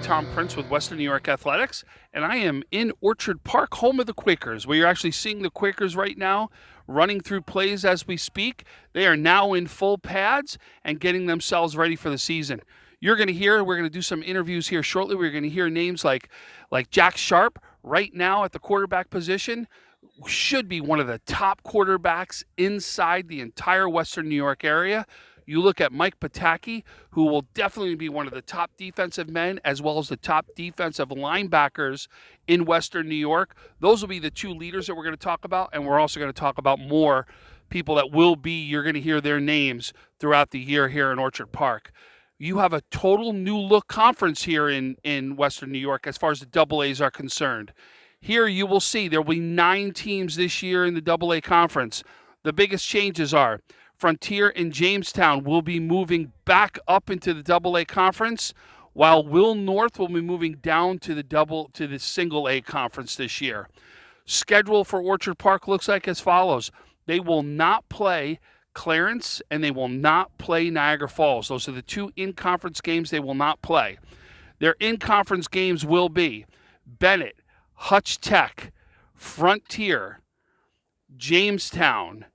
Tom Prince with Western New York Athletics, and I am in Orchard Park, home of the Quakers. We are actually seeing the Quakers right now running through plays as we speak. They are now in full pads and getting themselves ready for the season. We're going to do some interviews here shortly. We're going to hear names like Jack Sharp right now at the quarterback position. Should be one of the top quarterbacks inside the entire Western New York area. You look at Mike Pataki, who will definitely be one of the top defensive men as well as the top defensive linebackers in Western New York. Those will be the two leaders that we're going to talk about, and we're also going to talk about more people that you're going to hear their names throughout the year here in Orchard Park. You have a total new look conference here in Western New York as far as the AA are concerned. Here you will see there will be 9 teams this year in the AA conference. The biggest changes are Frontier and Jamestown will be moving back up into the AA conference, while Will North will be moving down to the single A conference this year. Schedule for Orchard Park looks like as follows. They will not play Clarence and they will not play Niagara Falls. Those are the 2 in-conference games they will not play. Their in-conference games will be Bennett, Hutch Tech, Frontier, Jamestown,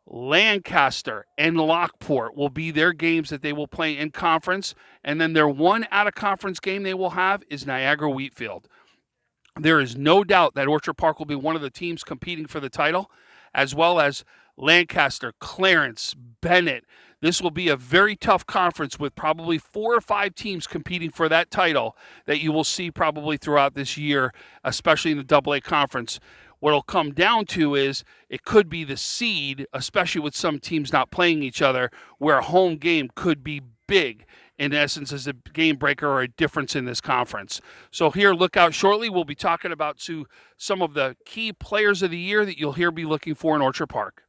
Lancaster, and Lockport will be their games that they will play in conference. And then their one out-of-conference game they will have is Niagara-Wheatfield. There is no doubt that Orchard Park will be one of the teams competing for the title, as well as Lancaster, Clarence, Bennett. This will be a very tough conference with probably 4 or 5 teams competing for that title that you will see probably throughout this year, especially in the AA conference. What it'll come down to is it could be the seed, especially with some teams not playing each other, where a home game could be big, in essence, as a game breaker or a difference in this conference. So here, look out shortly. We'll be talking about some of the key players of the year that you'll be looking for in Orchard Park.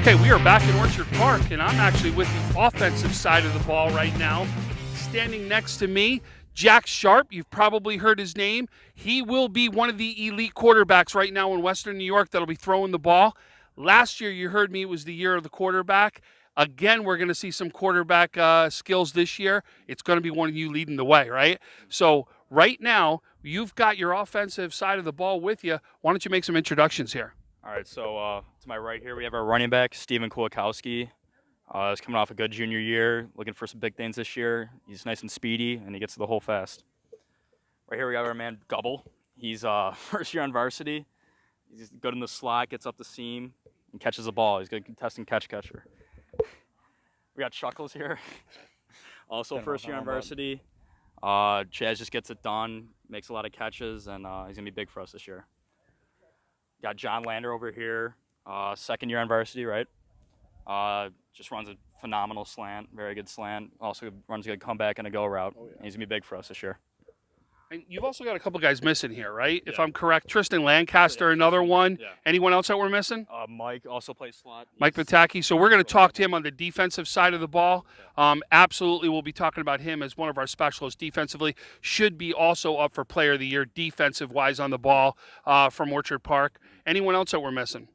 Okay, we are back in Orchard Park, and I'm actually with the offensive side of the ball right now. Standing next to me, Jack Sharp. You've probably heard his name. He will be one of the elite quarterbacks right now in Western New York that'll be throwing the ball. Last year, you heard me, it was the year of the quarterback. Again, we're going to see some quarterback skills this year. It's going to be one of you leading the way, right? So right now, you've got your offensive side of the ball with you. Why don't you make some introductions here? All right, so to my right here, we have our running back, Steven Kulikowski. He's coming off a good junior year, looking for some big things this year. He's nice and speedy, and he gets to the hole fast. Right here, we got our man, Gubble. He's first year on varsity. He's good in the slot, gets up the seam, and catches the ball. He's a good contesting catcher. We got Chuckles here, also first year on varsity. Chaz just gets it done, makes a lot of catches, and he's going to be big for us this year. Got John Lander over here, second year on varsity, right? Just runs a phenomenal slant, very good slant. Also runs a good comeback and a go route. Oh, yeah. He's going to be big for us this year. And you've also got a couple guys missing here, right? Yeah. If I'm correct. Tristan Lancaster, another one. Yeah. Anyone else that we're missing? Mike also plays slot. Mike Pataki. So we're going to talk to him on the defensive side of the ball. Absolutely, we'll be talking about him as one of our specialists defensively. Should be also up for Player of the Year defensive-wise on the ball from Orchard Park. Anyone else that we're missing?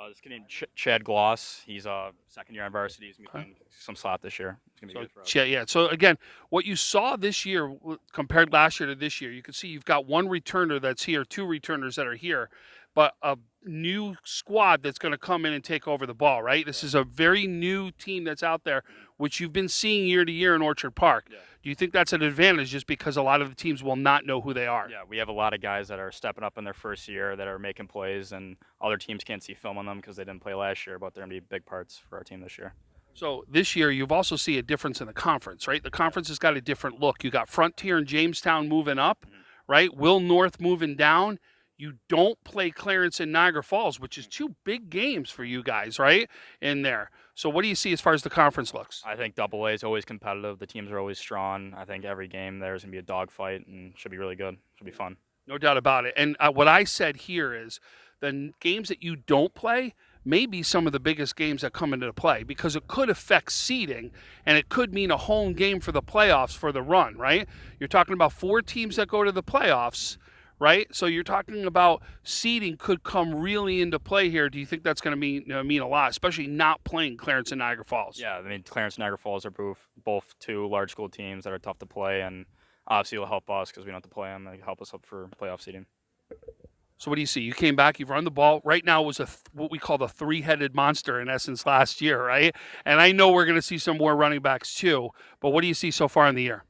This kid named Chad Gloss. He's second year on varsity. He's going to be playing some slot this year. It's going to be good for us. Yeah. So, again, what you saw this year compared last year to this year, you can see you've got one returner that's here, 2 returners that are here, but a new squad that's going to come in and take over the ball, right? This is a very new team that's out there, which you've been seeing year to year in Orchard Park. Yeah. Do you think that's an advantage just because a lot of the teams will not know who they are? Yeah, we have a lot of guys that are stepping up in their first year that are making plays, and other teams can't see film on them because they didn't play last year, but they're going to be big parts for our team this year. So this year, you've also seen a difference in the conference, right? The conference has got a different look. You got Frontier and Jamestown moving up, right? Will North moving down. You don't play Clarence and Niagara Falls, which is two big games for you guys, right, in there. So what do you see as far as the conference looks? I think Double A is always competitive. The teams are always strong. I think every game there's going to be a dogfight and should be really good. Should be fun. No doubt about it. And what I said here is the games that you don't play may be some of the biggest games that come into play because it could affect seeding and it could mean a home game for the playoffs for the run, right? You're talking about 4 teams that go to the playoffs, right? So you're talking about seeding could come really into play here. Do you think that's going to mean a lot, especially not playing Clarence and Niagara Falls? Yeah, I mean, Clarence and Niagara Falls are both two large school teams that are tough to play, and obviously it'll help us because we don't have to play them. It'll help us up for playoff seeding. So what do you see? You came back, you've run the ball. Right now was what we call the 3-headed monster in essence last year, right? And I know we're going to see some more running backs too, but what do you see so far in the year?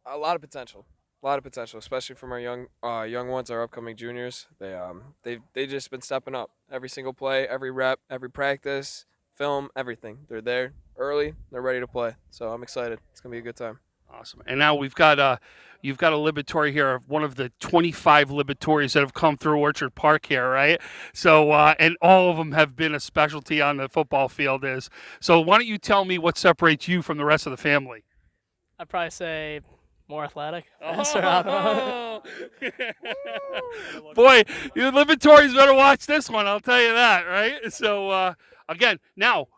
A lot of potential. A lot of potential, especially from our young ones, our upcoming juniors. They just been stepping up every single play, every rep, every practice, film, everything. They're there early. They're ready to play. So I'm excited. It's gonna be a good time. Awesome. And now you've got a Libatory here, one of the 25 Libatories that have come through Orchard Park here, right? So and all of them have been a specialty on the football field. So why don't you tell me what separates you from the rest of the family? I'd probably say more athletic. Oh. Boy, you Libatories better watch this one. I'll tell you that, right? So again, now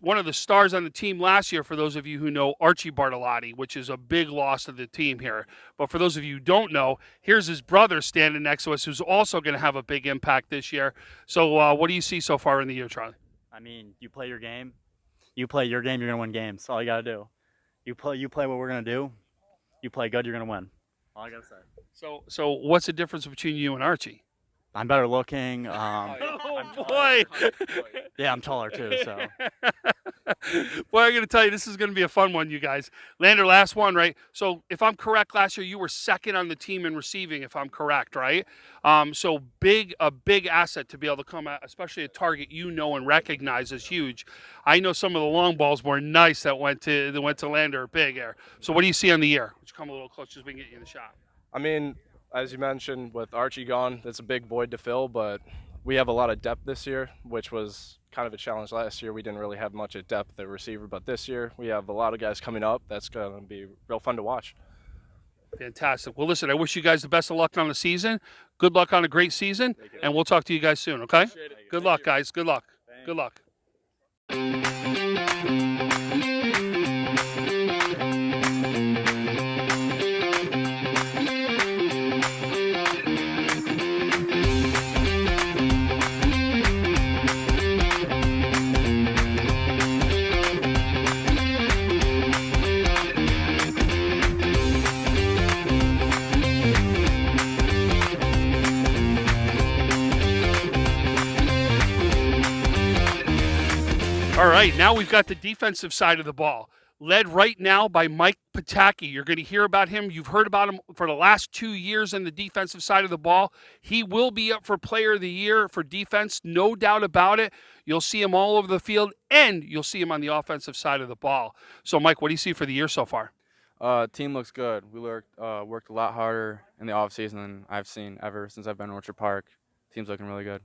one of the stars on the team last year, for those of you who know, Archie Bartolotti, which is a big loss to the team here. But for those of you who don't know, here's his brother standing next to us, who's also going to have a big impact this year. So what do you see so far in the year, Charlie? I mean, you play your game. You play your game, you're going to win games. That's all you got to do. You play what we're going to do. You play good, you're going to win. All I got to say. So what's the difference between you and Archie? I'm better looking. Oh, boy. Yeah, I'm taller too, so. Boy, I'm going to tell you, this is going to be a fun one, you guys. Lander, last one, right? So if I'm correct, last year you were second on the team in receiving, if I'm correct, right? So a big asset to be able to come at, especially a target you know and recognize as huge. I know some of the long balls were nice that went to Lander, big air. So what do you see on the year? Let's come a little closer so we can get you in the shot. I mean, as you mentioned, with Archie gone, that's a big void to fill, but we have a lot of depth this year, which was kind of a challenge last year. We didn't really have much at depth at receiver, but this year we have a lot of guys coming up. That's going to be real fun to watch. Fantastic. Well, listen, I wish you guys the best of luck on the season. Good luck on a great season, and we'll talk to you guys soon, okay? Good luck, guys. Good luck. Good luck. All right, now we've got the defensive side of the ball, led right now by Mike Pataki. You're going to hear about him. You've heard about him for the last 2 years on the defensive side of the ball. He will be up for Player of the Year for defense, no doubt about it. You'll see him all over the field, and you'll see him on the offensive side of the ball. So, Mike, what do you see for the year so far? Team looks good. We worked a lot harder in the offseason than I've seen ever since I've been in Orchard Park. Team's looking really good.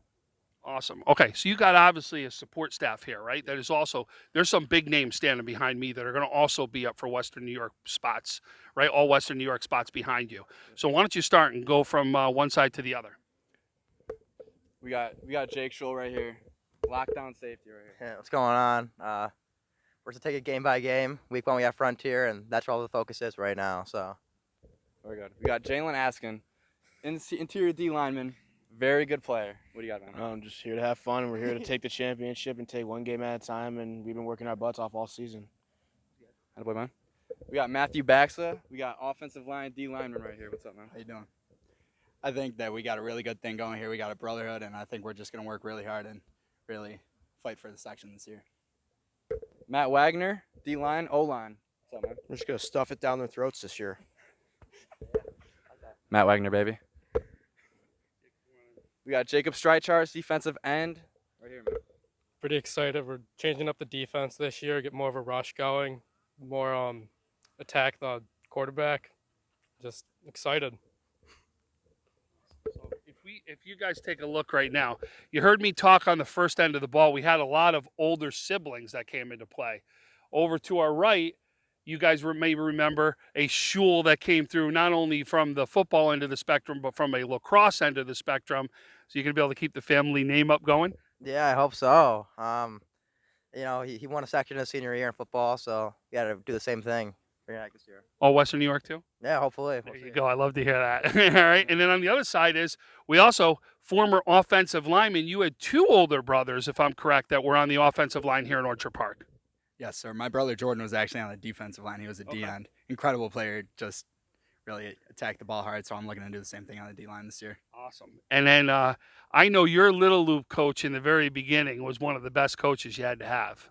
Awesome. Okay, so you got obviously a support staff here, right? That is also, there's some big names standing behind me that are going to also be up for Western New York spots, right? All Western New York spots behind you. So why don't you start and go from one side to the other? We got Jake Schull right here, lockdown safety right here. Yeah, what's going on? We're to take it game by game. Week 1 we have Frontier, and that's where all the focus is right now. So very good. We got Jalen Askin, interior D lineman, very good player. What do you got, man? I'm just here to have fun. We're here to take the championship and take one game at a time, and we've been working our butts off all season. Attaboy, man. We got Matthew Baxa. We got offensive line D lineman right here. What's up, man? How you doing? I think that we got a really good thing going here. We got a brotherhood, and I think we're just going to work really hard and really fight for the section this year. Matt Wagner, D-line, O-line. What's up, man? We're just going to stuff it down their throats this year. Matt Wagner, baby. We got Jacob Streichars, defensive end. Right here, man. Pretty excited. We're changing up the defense this year, get more of a rush going, more attack the quarterback. Just excited. So if you guys take a look right now, you heard me talk on the first end of the ball. We had a lot of older siblings that came into play. Over to our right, you guys may remember a shul that came through not only from the football end of the spectrum, but from a lacrosse end of the spectrum. So you're going to be able to keep the family name up going? Yeah, I hope so. He won a section his senior year in football, so we got to do the same thing for this year. All Western New York, too? Yeah, hopefully. There you go. I love to hear that. All right. And then on the other side is we also, former offensive lineman, you had 2 older brothers, if I'm correct, that were on the offensive line here in Orchard Park. Yes, sir. My brother Jordan was actually on the defensive line. He was a D-end. Incredible player. Just really attacked the ball hard, so I'm looking to do the same thing on the D-line this year. Awesome. And then I know your Little Loop coach in the very beginning was one of the best coaches you had to have.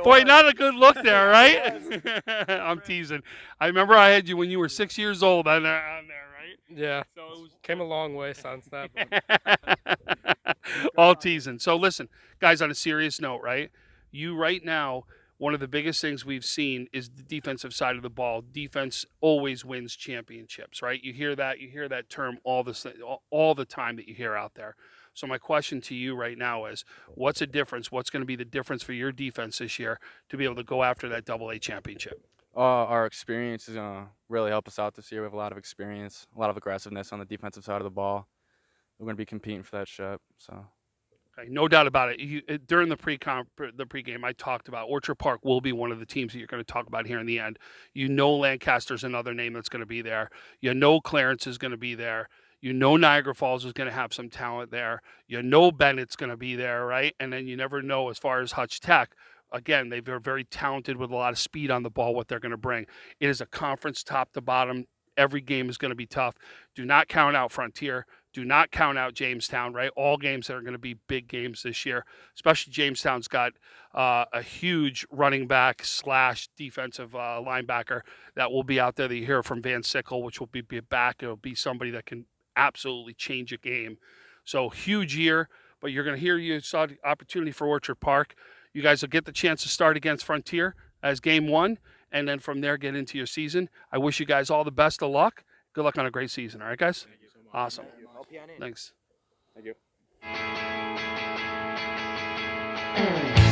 Boy, not a good look there, right? I'm teasing. I remember I had you when you were 6 years old on there, right? Yeah. So it was Came a long way since that. all teasing. So listen, guys, on a serious note, right? You right now, one of the biggest things we've seen is the defensive side of the ball. Defense always wins championships, right? You hear that term all the time that you hear out there. So my question to you right now is, what's the difference? What's going to be the difference for your defense this year to be able to go after that AA championship? Our experience is going to really help us out this year. We have a lot of experience, a lot of aggressiveness on the defensive side of the ball. We're going to be competing for that ship. So, okay, no doubt about it. During the pregame, I talked about Orchard Park will be one of the teams that you're going to talk about here in the end. You know Lancaster's another name that's going to be there. You know Clarence is going to be there. You know Niagara Falls is going to have some talent there. You know Bennett's going to be there, right? And then you never know as far as Hutch Tech. Again, they're very talented with a lot of speed on the ball, what they're going to bring. It is a conference top to bottom. Every game is going to be tough. Do not count out Frontier. Do not count out Jamestown, right? All games that are going to be big games this year, especially Jamestown's got a huge running back / defensive linebacker that will be out there that you hear from Van Sickle, which will be back. It'll be somebody that can absolutely change a game. So huge year, but you saw the opportunity for Orchard Park. You guys will get the chance to start against Frontier as game 1, and then from there get into your season. I wish you guys all the best of luck. Good luck on a great season. All right, guys? Thank you so much. Awesome. Thank you. Thanks. thank you.